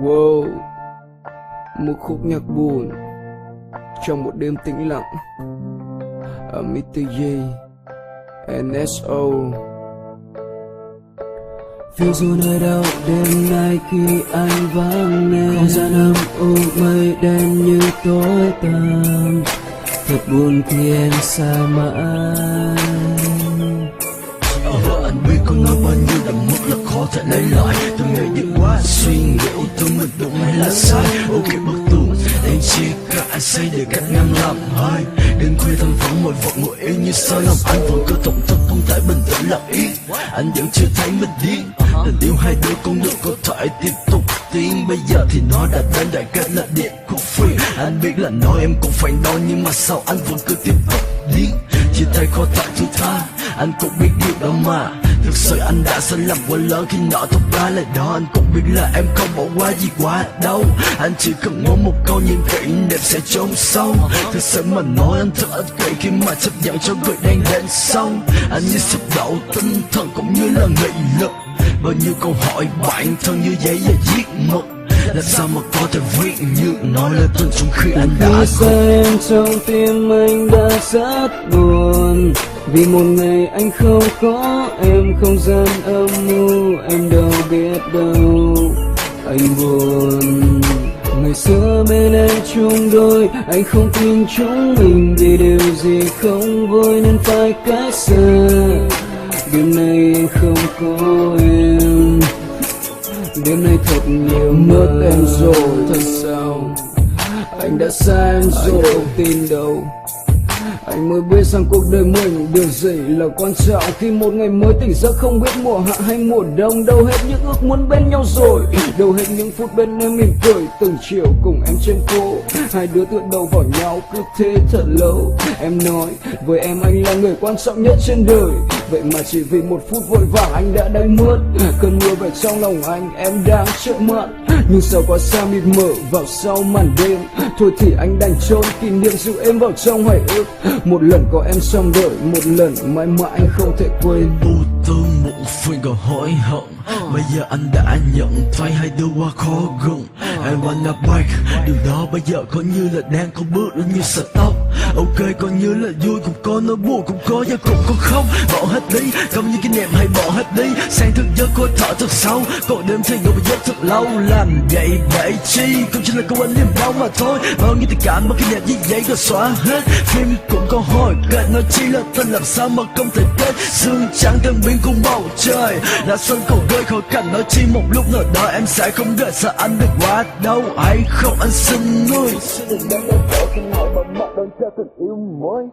Wow, một khúc nhạc buồn trong một đêm tĩnh lặng. Mr. J, NSO. Phiêu du nơi đâu đêm nay khi anh vắng nên không gian âm u mây đen như tối tăm. Thật buồn khi em xa mãi. Anh biết có nói bao nhiêu đầm mất là khó thể lấy lại. Tôi ngày đi quá suy nghĩ tôi mình đúng hay là sai. Ok bức tường em chỉ cả anh say để cách ngăn làm hai. Đêm khuya thăm vắng mọi vật ngồi yên như sao lòng anh vẫn cứ thổn thức không thể bình tĩnh lặng yên. Anh vẫn chưa thấy mình điên. Tình yêu hai đứa con đường có thể tiếp tục tiến. Bây giờ thì nó đã đến đại kết là điện khúc free. Anh biết là nói em cũng phải nói nhưng mà sao anh vẫn cứ tiếp tục điên. Chia tay khó tại thứ tha. Anh cũng biết điều đó mà. Thực sự anh đã sai lầm quá lớn khi nọ thốt ra lời đó. Anh cũng biết là em không bỏ qua gì quá đâu. Anh chỉ cần muốn một câu nhìn kỹ đẹp sẽ chôn sâu. Thực sự mà nói anh thật ích kỷ khi mà chấp nhận cho người đang đến sau. Anh như sụp đổ tinh thần cũng như là nghị lực. Bao nhiêu câu hỏi bản thân như giấy và viết mực. Làm sao mà có thể viết như nói lời tuần trong khi anh đã Khi xa em trong tim anh đã rất buồn. Vì một ngày anh không có em, không gian âm u em đâu biết đâu. Anh buồn ngày xưa bên em chung đôi, anh không tin chúng mình vì điều gì không vui nên phải cách xa. Đêm nay anh không có em, đêm nay thật nhiều Mất em rồi, thật sao? Anh đã xa em rồi, không tin đâu. Anh mới biết rằng cuộc đời mình điều gì là quan trọng. Khi một ngày mới tỉnh giấc không biết mùa hạ hay mùa đông. Đâu hết những ước muốn bên nhau rồi, đâu hết những phút bên em mỉm cười. Từng chiều cùng em trên phố, hai đứa tựa đầu vào nhau cứ thế thật lâu. Em nói với em anh là người quan trọng nhất trên đời. Vậy mà chỉ vì một phút vội vàng anh đã đánh mất cơn mưa về trong lòng anh, em đang trợn mắt. Nhưng sao quá xa mịt mờ vào sau màn đêm. Thôi thì anh đành trốn kỷ niệm giữ em vào trong hoài ức. Một lần có em trong đời, một lần mãi mãi anh không thể quên. Vô tư muộn phiền còn hối hận. Bây giờ anh đã nhận thấy hai đứa quá khó gần. I wanna bike, điều đó bây giờ có như là đang có bước lên như sợi tóc. Ok coi như là vui cũng có nỗi buồn cũng có và cũng có khóc. Bỏ hết đi, không như cái niệm hãy bỏ hết đi. Sáng thức giấc khối thở thật sâu, còn đêm thì ngủ giấc thật lâu. Làm vậy để chi, cũng chỉ là câu anh niềm đau mà thôi. Bao nhiêu tình cảm mà khi đẹp như vậy rồi xóa hết. Phim cũng có hồi kết, nói chi là tên làm sao mà không thể kết. Sương trắng thêm biến cùng bầu trời, là sân khổ rơi khỏi cảnh. Nói chi một lúc nào đó em sẽ không đợi sợ anh được quá đâu. Hay không anh xin ngươi, Tình đang đau khổ khi nào mà mắt đón cho tình yêu mới.